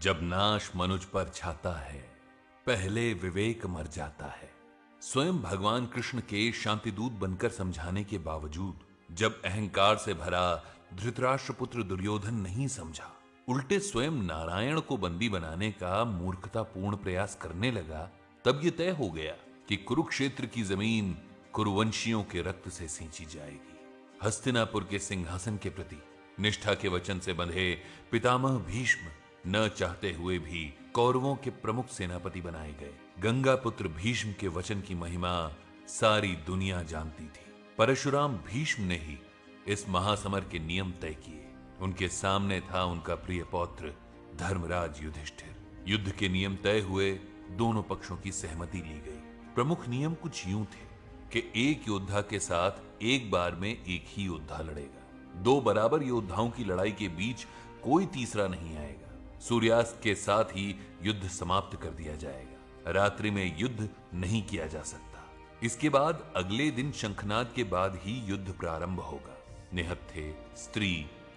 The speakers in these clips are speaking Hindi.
जब नाश मनुज पर छाता है, पहले विवेक मर जाता है। स्वयं भगवान कृष्ण के शांतिदूत बनकर समझाने के बावजूद जब अहंकार से भरा धृतराष्ट्र पुत्र दुर्योधन नहीं समझा, उल्टे स्वयं नारायण को बंदी बनाने का मूर्खतापूर्ण प्रयास करने लगा, तब यह तय हो गया कि कुरुक्षेत्र की जमीन कुरुवंशियों के रक्त से सींची जाएगी। हस्तिनापुर के सिंहासन के प्रति निष्ठा के वचन से बंधे पितामह भीष्म न चाहते हुए भी कौरवों के प्रमुख सेनापति बनाए गए। गंगा पुत्र भीष्म के वचन की महिमा सारी दुनिया जानती थी। परशुराम भीष्म ने ही इस महासमर के नियम तय किए। उनके सामने था उनका प्रिय पौत्र धर्मराज युधिष्ठिर। युद्ध के नियम तय हुए, दोनों पक्षों की सहमति ली गई। प्रमुख नियम कुछ यूं थे कि एक योद्धा के साथ एक बार में एक ही योद्धा लड़ेगा। दो बराबर योद्धाओं की लड़ाई के बीच कोई तीसरा नहीं आएगा। सूर्यास्त के साथ ही युद्ध समाप्त कर दिया जाएगा। रात्रि में युद्ध नहीं किया जा सकता। इसके बाद अगले दिन शंखनाद के बाद ही युद्ध प्रारंभ होगा। निहत्थे, स्त्री,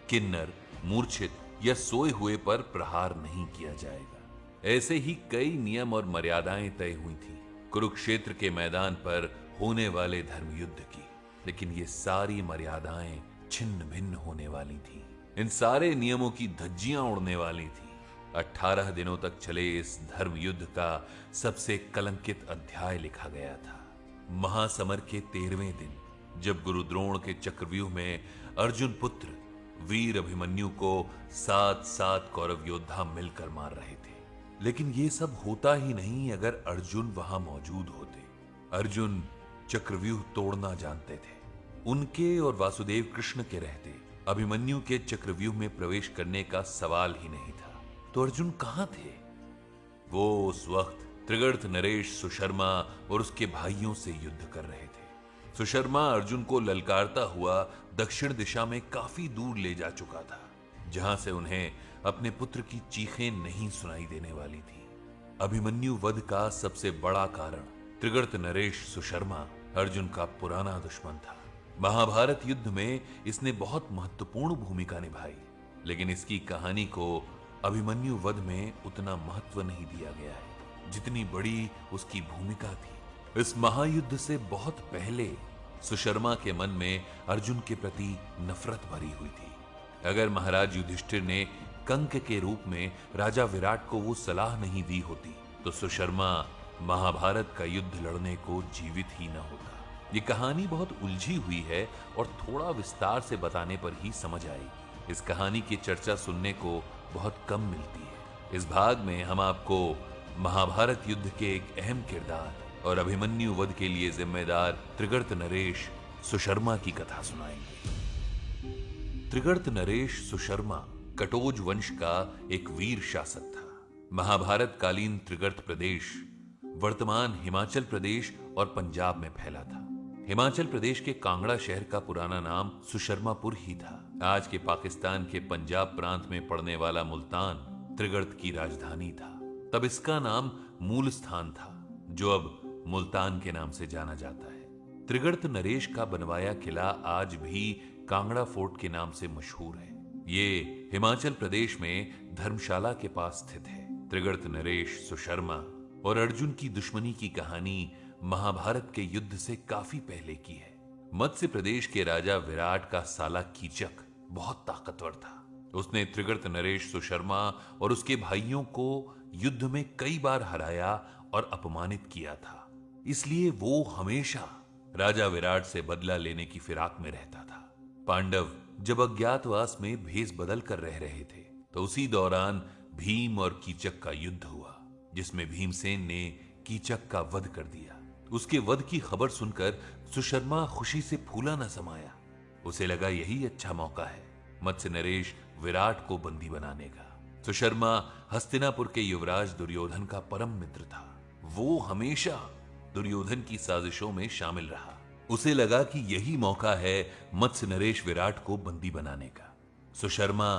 किन्नर, मूर्छित या सोए हुए पर प्रहार नहीं किया जाएगा। ऐसे ही कई नियम और मर्यादाएं तय हुई थी कुरुक्षेत्र के मैदान पर होने वाले धर्म युद्ध की। लेकिन ये सारी मर्यादाएं छिन्न भिन्न होने वाली थी। इन सारे नियमों की धज्जियां उड़ने वाली थी। 18 दिनों तक चले इस धर्म युद्ध का सबसे कलंकित अध्याय लिखा गया था। महासमर के 13वें दिन जब गुरु द्रोण के चक्रव्यूह में अर्जुन पुत्र वीर अभिमन्यु को 7-7 कौरव योद्धा मिलकर मार रहे थे। लेकिन यह सब होता ही नहीं अगर अर्जुन वहां मौजूद होते। अर्जुन चक्रव्यूह तोड़ना जानते थे। उनके और वासुदेव कृष्ण के रहते अभिमन्यु के चक्रव्यूह में प्रवेश करने का सवाल ही नहीं था। तो अर्जुन कहां थे? वो उस वक्त त्रिगर्त नरेश सुशर्मा और उसके भाइयों से युद्ध कर रहे थे। सुशर्मा अर्जुन को ललकारता हुआ दक्षिण दिशा में काफी दूर ले जा चुका था, जहां से उन्हें अपने पुत्र की चीखें नहीं सुनाई देने वाली थी। अभिमन्यु वध का सबसे बड़ा कारण त्रिगर्त नरेश सुशर्मा अर्जुन का पुराना दुश्मन था। महाभारत युद्ध में इसने बहुत महत्वपूर्ण भूमिका निभाई, लेकिन इसकी कहानी को अभिमन्यु वध में उतना महत्व नहीं दिया गया है जितनी बड़ी उसकी भूमिका थी। इस महायुद्ध से बहुत पहले सुशर्मा के मन में अर्जुन के प्रति नफरत भरी हुई थी। अगर महाराज युधिष्ठिर ने कंक के रूप में राजा विराट को वो सलाह नहीं दी होती तो सुशर्मा महाभारत का युद्ध लड़ने को जीवित ही न होता। ये कहानी बहुत उलझी हुई है और थोड़ा विस्तार से बताने पर ही समझ आएगी। इस कहानी की चर्चा सुनने को बहुत कम मिलती है। इस भाग में हम आपको महाभारत युद्ध के एक अहम किरदार और अभिमन्यु वध के लिए जिम्मेदार त्रिगर्त नरेश सुशर्मा की कथा सुनाएंगे। त्रिगर्त नरेश सुशर्मा कटोज वंश का एक वीर शासक था। महाभारत कालीन त्रिगर्त प्रदेश वर्तमान हिमाचल प्रदेश और पंजाब में फैला था। हिमाचल प्रदेश के कांगड़ा शहर का पुराना नाम सुशर्मापुर ही था। आज के पाकिस्तान के पंजाब प्रांत में पड़ने वाला मुल्तान त्रिगर्त की राजधानी था। तब इसका नाम मूल स्थान था, जो अब मुल्तान के नाम से जाना जाता है। त्रिगर्त नरेश का बनवाया किला आज भी कांगड़ा फोर्ट के नाम से मशहूर है। ये हिमाचल प्रदेश में धर्मशाला के पास स्थित है। त्रिगर्त नरेश सुशर्मा और अर्जुन की दुश्मनी की कहानी महाभारत के युद्ध से काफी पहले की है। मत्स्य प्रदेश के राजा विराट का साला कीचक बहुत ताकतवर था। उसने त्रिगर्त नरेश सुशर्मा और उसके भाइयों को युद्ध में कई बार हराया और अपमानित किया था। इसलिए वो हमेशा राजा विराट से बदला लेने की फिराक में रहता था। पांडव जब अज्ञातवास में भेष बदल कर रह रहे थे तो उसी दौरान भीम और कीचक का युद्ध हुआ, जिसमें भीमसेन ने कीचक का वध कर दिया। उसके वध की खबर सुनकर सुशर्मा खुशी से फूला न समाया। उसे लगा यही अच्छा मौका है मत्स्य नरेश विराट को बंदी बनाने का। सुशर्मा हस्तिनापुर के युवराज दुर्योधन का परम मित्र था। वो हमेशा दुर्योधन की साजिशों में शामिल रहा। उसे लगा कि यही मौका है मत्स्य नरेश विराट को बंदी बनाने का। सुशर्मा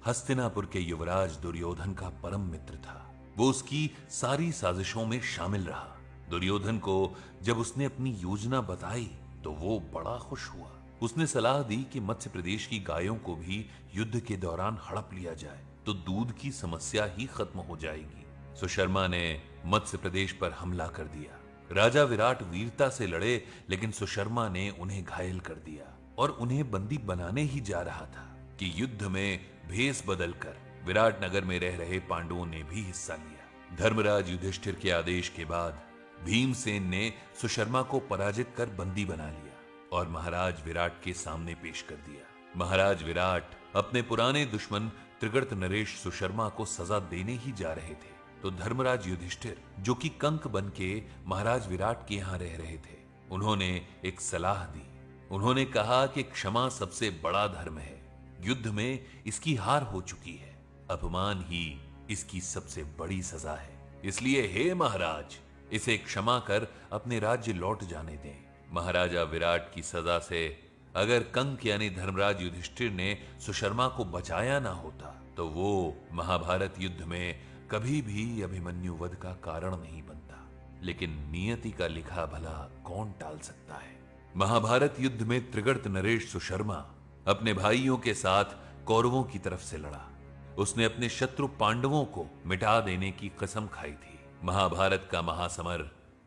हस्तिनापुर के युवराज दुर्योधन का परम मित्र था। वो उसकी सारी साजिशों में शामिल रहा। दुर्योधन को जब उसने अपनी योजना बताई तो वो बड़ा खुश हुआ। उसने सलाह दी कि मध्य प्रदेश की गायों को भी युद्ध के दौरान हड़प लिया जाए तो दूध की समस्या ही खत्म हो जाएगी। सुशर्मा ने मत्स्य प्रदेश पर हमला कर दिया। राजा विराट वीरता से लड़े, लेकिन सुशर्मा ने उन्हें घायल कर दिया और उन्हें बंदी बनाने ही जा रहा था कि युद्ध में भेष बदलकर विराट नगर में रह रहे पांडवों ने भी हिस्सा लिया। धर्मराज युधिष्ठिर के आदेश के बाद भीमसेन ने सुशर्मा को पराजित कर बंदी बना लिया और महाराज विराट के सामने पेश कर दिया। महाराज विराट अपने पुराने दुश्मन त्रिगर्त नरेश सुशर्मा को सजा देने ही जा रहे थे, तो धर्मराज युधिष्ठिर, जो कि कंक बन के महाराज विराट के यहां रह रहे थे, उन्होंने एक सलाह दी। उन्होंने कहा कि क्षमा सबसे बड़ा धर्म है। युद्ध में इसकी हार हो चुकी है, अपमान ही इसकी सबसे बड़ी सजा है। इसलिए हे महाराज, इसे क्षमा कर अपने राज्य लौट जाने दें। महाराजा विराट की सजा से अगर कंक यानी धर्मराज युधिष्ठिर ने सुशर्मा को बचाया ना होता, तो वो महाभारत युद्ध में कभी भी अभिमन्यु वध का कारण नहीं बनता। लेकिन नियति का लिखा भला कौन टाल सकता है। महाभारत युद्ध में त्रिगर्त नरेश सुशर्मा अपने भाइयों के साथ कौरवों की तरफ से लड़ा। उसने अपने शत्रु पांडवों को मिटा देने की कसम खाई थी। महाभारत का महासमर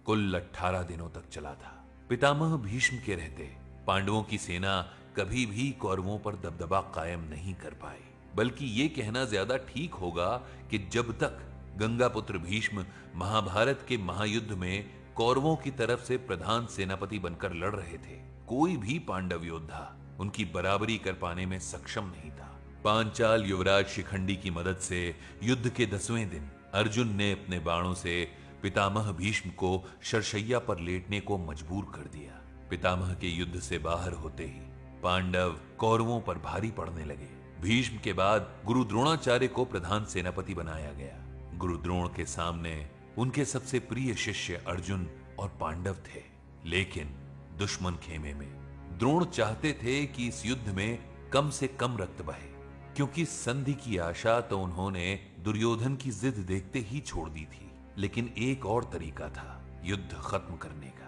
कुल 18 दिनों तक चला था। पितामह भीष्म के रहते पांडवों की सेना कभी भी कौरवों पर दबदबा कायम नहीं कर पाई, बल्कि ये कहना ज्यादा ठीक होगा कि जब तक गंगापुत्र भीष्म महाभारत के महायुद्ध में कौरवों की तरफ से प्रधान सेनापति बनकर लड़ रहे थे, कोई भी पांडव योद्धा उनकी बराबरी कर पाने में सक्षम नहीं था। पांचाल युवराज शिखंडी की मदद से युद्ध के 10वें दिन अर्जुन ने अपने बाणों से पितामह भीष्म को शरशैया पर लेटने को मजबूर कर दिया। पितामह के युद्ध से बाहर होते ही पांडव कौरवों पर भारी पड़ने लगे। भीष्म के बाद गुरु द्रोणाचार्य को प्रधान सेनापति बनाया गया। गुरु द्रोण के सामने उनके सबसे प्रिय शिष्य अर्जुन और पांडव थे, लेकिन दुश्मन खेमे में द्रोण चाहते थे कि इस युद्ध में कम से कम रक्त बहे, क्योंकि संधि की आशा तो उन्होंने दुर्योधन की जिद देखते ही छोड़ दी थी। लेकिन एक और तरीका था युद्ध खत्म करने का।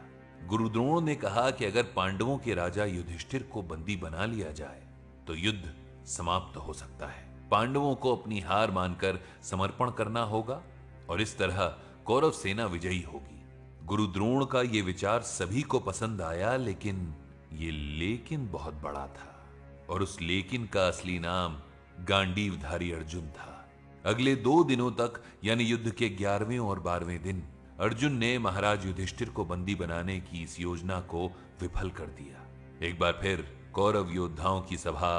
गुरु द्रोण ने कहा कि अगर पांडवों के राजा युधिष्ठिर को बंदी बना लिया जाए तो युद्ध समाप्त हो सकता है। पांडवों को अपनी हार मानकर समर्पण करना होगा और इस तरह कौरव सेना विजयी होगी। गुरु द्रोण का यह विचार सभी को पसंद आया, लेकिन ये लेकिन बहुत बड़ा था और उस लेकिन का असली नाम गांडीवधारी अर्जुन था। अगले 2 दिनों तक यानी युद्ध के 11वें और 12वें दिन अर्जुन ने महाराज युधिष्ठिर को बंदी बनाने की इस योजना को विफल कर दिया। एक बार फिर कौरव योद्धाओं की सभा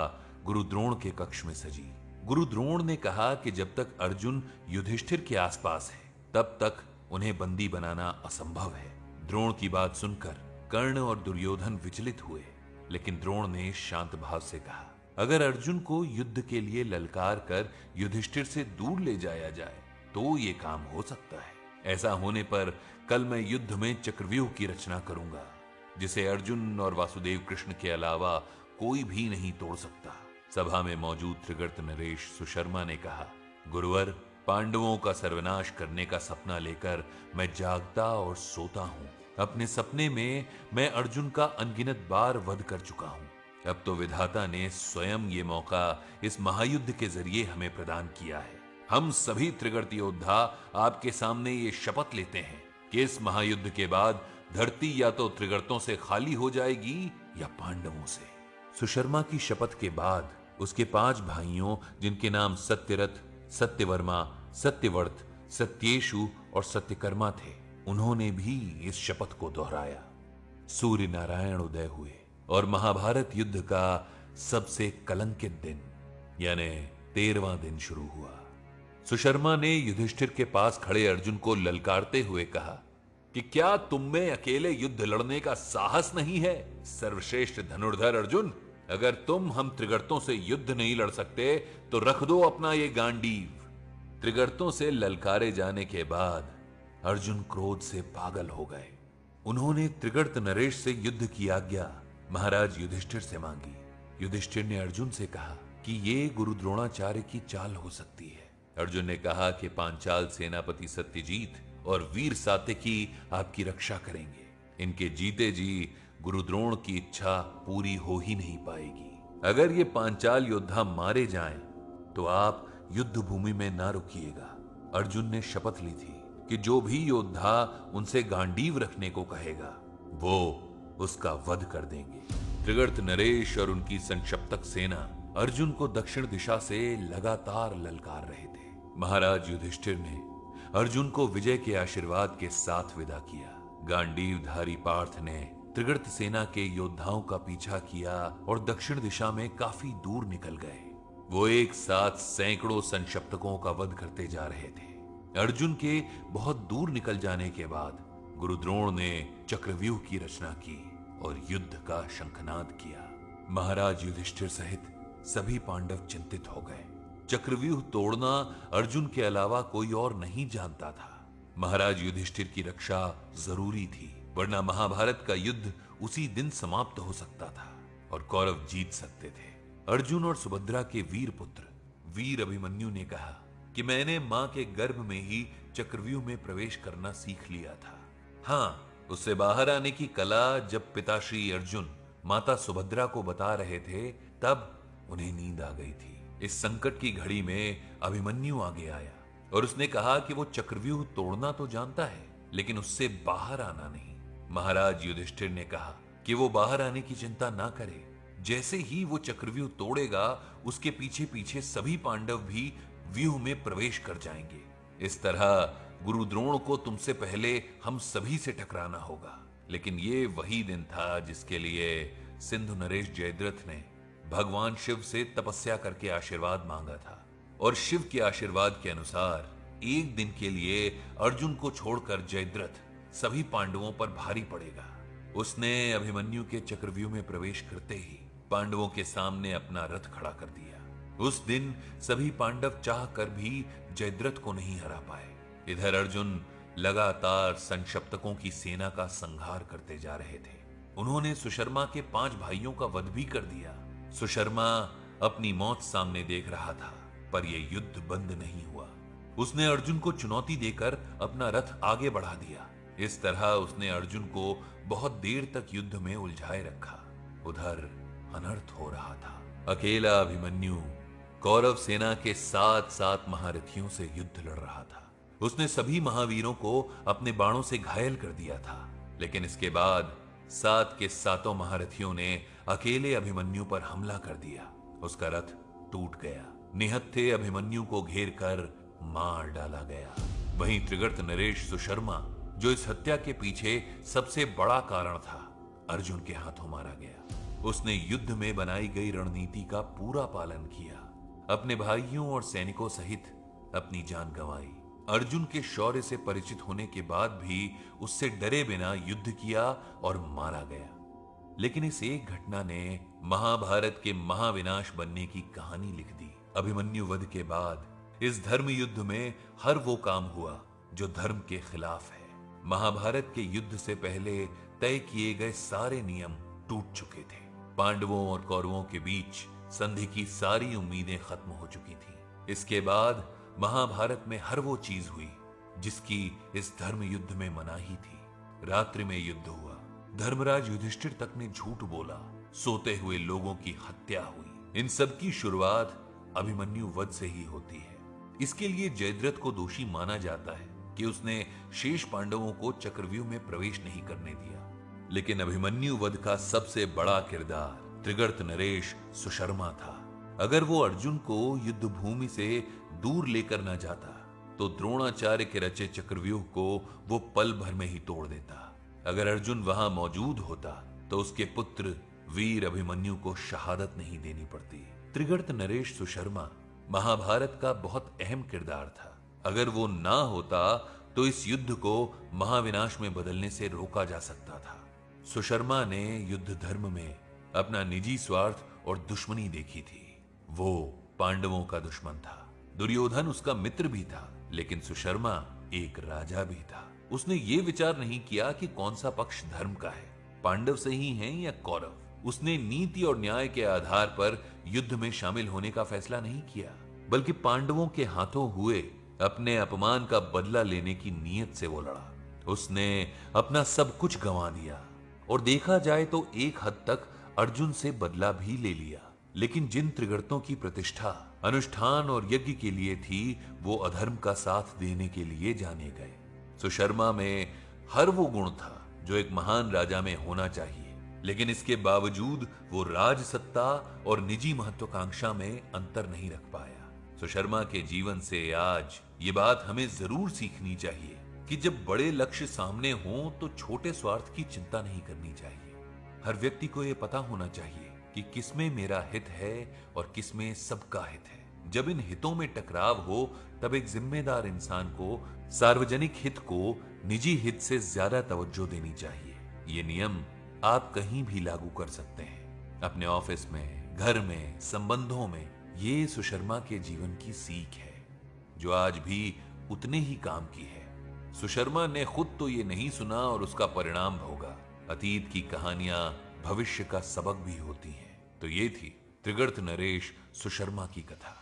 गुरु द्रोण के कक्ष में सजी। गुरु द्रोण ने कहा कि जब तक अर्जुन युधिष्ठिर के आसपास है तब तक उन्हें बंदी बनाना असंभव है। द्रोण की बात सुनकर कर्ण और दुर्योधन विचलित हुए, लेकिन द्रोण ने शांत भाव से कहा, अगर अर्जुन को युद्ध के लिए ललकार कर युधिष्ठिर से दूर ले जाया जाए तो ये काम हो सकता है। ऐसा होने पर कल मैं युद्ध में चक्रव्यूह की रचना करूंगा, जिसे अर्जुन और वासुदेव कृष्ण के अलावा कोई भी नहीं तोड़ सकता। सभा में मौजूद त्रिगर्त नरेश सुशर्मा ने कहा, गुरुवर, पांडवों का सर्वनाश करने का सपना लेकर मैं जागता और सोता हूं। अपने सपने में मैं अर्जुन का अनगिनत बार वध कर चुका हूं। अब तो विधाता ने स्वयं ये मौका इस महायुद्ध के जरिए हमें प्रदान किया है। हम सभी त्रिगर्त योद्धा आपके सामने ये शपथ लेते हैं कि इस महायुद्ध के बाद धरती या तो त्रिगर्तों से खाली हो जाएगी या पांडवों से। सुशर्मा की शपथ के बाद उसके 5 भाइयों, जिनके नाम सत्यरथ, सत्यवर्मा, सत्यवर्त, सत्येशु और सत्यकर्मा थे, उन्होंने भी इस शपथ को दोहराया। सूर्य नारायण उदय हुए और महाभारत युद्ध का सबसे कलंकित दिन यानी 13वां दिन शुरू हुआ। सुशर्मा ने युधिष्ठिर के पास खड़े अर्जुन को ललकारते हुए कहा कि क्या तुम में अकेले युद्ध लड़ने का साहस नहीं है? सर्वश्रेष्ठ धनुर्धर अर्जुन, अगर तुम हम त्रिगर्तों से युद्ध नहीं लड़ सकते तो रख दो अपना ये गांडीव। त्रिगर्तों से ललकारे जाने के बाद अर्जुन क्रोध से पागल हो गए। उन्होंने त्रिगर्त नरेश से युद्ध की आज्ञा महाराज युधिष्ठिर से मांगी। युधिष्ठिर ने अर्जुन से कहा कि ये गुरु द्रोणाचार्य की चाल हो सकती है। अर्जुन ने कहा कि पांचाल सेनापति सत्यजीत और वीर सात्यकी आपकी रक्षा करेंगे। इनके जीते जी गुरु द्रोण की इच्छा पूरी हो ही नहीं पाएगी। अगर ये पांचाल योद्धा मारे जाएं, तो आप युद्ध भूमि में ना रुकिएगा। अर्जुन ने शपथ ली थी कि जो भी योद्धा उनसे गांडीव रखने को कहेगा वो उसका वध कर देंगे। त्रिगर्त नरेश और उनकी संक्षिप्तक सेना अर्जुन को दक्षिण दिशा से लगातार ललकार रहे थे। महाराज युधिष्ठिर ने अर्जुन को विजय के आशीर्वाद के साथ विदा किया। गांडीवधारी पार्थ ने त्रिगर्त सेना के योद्धाओं का पीछा किया और दक्षिण दिशा में काफी दूर निकल गए। वो एक साथ सैकड़ों संक्षिप्तकों का वध करते जा रहे थे। अर्जुन के बहुत दूर निकल जाने के बाद गुरु द्रोण ने चक्रव्यूह की रचना की और युद्ध का शंखनाद किया। महाराज युधिष्ठिर सहित सभी पांडव चिंतित हो गए। चक्रव्यूह तोड़ना अर्जुन के अलावा कोई और नहीं जानता था। महाराज युधिष्ठिर की रक्षा जरूरी थी, वरना महाभारत का युद्ध उसी दिन समाप्त हो सकता था और कौरव जीत सकते थे। अर्जुन और सुभद्रा के वीर पुत्र वीर अभिमन्यु ने कहा कि मैंने मां के गर्भ में ही चक्रव्यूह में प्रवेश करना सीख लिया था। हाँ, उससे बाहर आने की कला जब पिताश्री अर्जुन माता सुभद्रा को बता रहे थे तब उन्हें नींद आ गई थी। इस संकट की घड़ी में अभिमन्यु आगे आया और उसने कहा कि वो चक्रव्यूह तोड़ना तो जानता है लेकिन उससे बाहर आना नहीं। महाराज युधिष्ठिर ने कहा कि वो बाहर आने की चिंता ना करे, जैसे ही वो चक्रव्यूह तोड़ेगा उसके पीछे पीछे सभी पांडव भी व्यूह में प्रवेश कर जाएंगे। इस तरह गुरु द्रोण को तुमसे पहले हम सभी से टकराना होगा। लेकिन ये वही दिन था जिसके लिए सिंधु नरेश जयद्रथ ने भगवान शिव से तपस्या करके आशीर्वाद मांगा था और शिव के आशीर्वाद के अनुसार एक दिन के लिए अर्जुन को छोड़कर जयद्रथ सभी पांडवों पर भारी पड़ेगा। उसने अभिमन्यु के चक्रव्यूह में प्रवेश करते ही पांडवों के सामने अपना रथ खड़ा कर दिया। उस दिन सभी पांडव चाह कर भी जयद्रथ को नहीं हरा पाए। इधर अर्जुन लगातार संक्षिप्तकों की सेना का संहार करते जा रहे थे। उन्होंने सुशर्मा के 5 भाइयों का वध भी कर दिया। सुशर्मा अपनी मौत सामने देख रहा था, पर यह युद्ध बंद नहीं हुआ। उसने अर्जुन को चुनौती देकर अपना रथ आगे बढ़ा दिया। इस तरह उसने अर्जुन को बहुत देर तक युद्ध में उलझाए रखा। उधर अनर्थ हो रहा था। अकेला अभिमन्यु कौरव सेना के 7 महारथियों से युद्ध लड़ रहा था। उसने सभी महावीरों को अपने बाणों से घायल कर दिया था, लेकिन इसके बाद 7 के 7 महारथियों ने अकेले अभिमन्यु पर हमला कर दिया। उसका रथ टूट गया। निहत्थे अभिमन्यु को घेर कर मार डाला गया। वहीं त्रिगर्त नरेश सुशर्मा, जो इस हत्या के पीछे सबसे बड़ा कारण था, अर्जुन के हाथों मारा गया। उसने युद्ध में बनाई गई रणनीति का पूरा पालन किया। अपने भाइयों और सैनिकों सहित अपनी जान गंवाई। अर्जुन के शौर्य से परिचित होने के बाद भी उससे डरे बिना युद्ध किया और मारा गया। लेकिन इस एक घटना ने महाभारत के महाविनाश बनने की कहानी लिख दी। अभिमन्यु वध के बाद इस धर्म युद्ध में हर वो काम हुआ जो धर्म के खिलाफ है। महाभारत के युद्ध से पहले तय किए गए सारे नियम टूट चुके थे। पांडवों और कौरवों के बीच संधि की सारी उम्मीदें खत्म हो चुकी थी। इसके बाद महाभारत में हर वो चीज हुई जिसकी इस धर्म युद्ध में मनाही थी। रात्रि में युद्ध हुआ। धर्मराज युधिष्ठिर तक ने झूठ बोला। सोते हुए लोगों की हत्या हुई। इन सब की शुरुआत अभिमन्यु वध से ही होती है। इसके लिए जयद्रथ को दोषी माना जाता है कि उसने शेष पांडवों को चक्रव्यूह में प्रवेश नहीं करने दिया। लेकिन अभिमन्यु वध का सबसे बड़ा किरदार त्रिगर्त नरेश सुशर्मा था। अगर वो अर्जुन को युद्ध भूमि से दूर लेकर न जाता तो द्रोणाचार्य के रचे चक्रव्यूह को वो पल भर में ही तोड़ देता। अगर अर्जुन वहां मौजूद होता तो उसके पुत्र वीर अभिमन्यु को शहादत नहीं देनी पड़ती। त्रिगर्त नरेश सुशर्मा महाभारत का बहुत अहम किरदार था। अगर वो ना होता तो इस युद्ध को महाविनाश में बदलने से रोका जा सकता था। सुशर्मा ने युद्ध धर्म में अपना निजी स्वार्थ और दुश्मनी देखी थी। वो पांडवों का दुश्मन था। दुर्योधन उसका मित्र भी था, लेकिन सुशर्मा एक राजा भी था। उसने ये विचार नहीं किया कि कौन सा पक्ष धर्म का है, पांडव सही हैं या कौरव। उसने नीति और न्याय के आधार पर युद्ध में शामिल होने का फैसला नहीं किया, बल्कि पांडवों के हाथों हुए अपने अपमान का बदला लेने की नीयत से वो लड़ा। उसने अपना सब कुछ गंवा दिया और देखा जाए तो एक हद तक अर्जुन से बदला भी ले लिया। लेकिन जिन त्रिगर्तों की प्रतिष्ठा अनुष्ठान और यज्ञ के लिए थी, वो अधर्म का साथ देने के लिए जाने गए। सुशर्मा में हर वो गुण था जो एक महान राजा में होना चाहिए, लेकिन इसके बावजूद वो राज सत्ता और निजी महत्वाकांक्षा में अंतर नहीं रख पाया। सुशर्मा के जीवन से आज ये बात हमें जरूर सीखनी चाहिए कि जब बड़े लक्ष्य सामने हों तो छोटे स्वार्थ की चिंता नहीं करनी चाहिए। हर व्यक्ति को यह पता होना चाहिए कि किसमें मेरा हित है और किसमें सबका हित है। जब इन हितों में टकराव हो तब एक जिम्मेदार इंसान को सार्वजनिक हित को निजी हित से ज्यादा तवज्जो देनी चाहिए। ये नियम आप कहीं भी लागू कर सकते हैं, अपने ऑफिस में, घर में, संबंधों में। ये सुशर्मा के जीवन की सीख है जो आज भी उतने ही काम की है। सुशर्मा ने खुद तो ये नहीं सुना और उसका परिणाम भोगा। अतीत की कहानियां भविष्य का सबक भी होती हैं। तो ये थी त्रिगर्त नरेश सुशर्मा की कथा।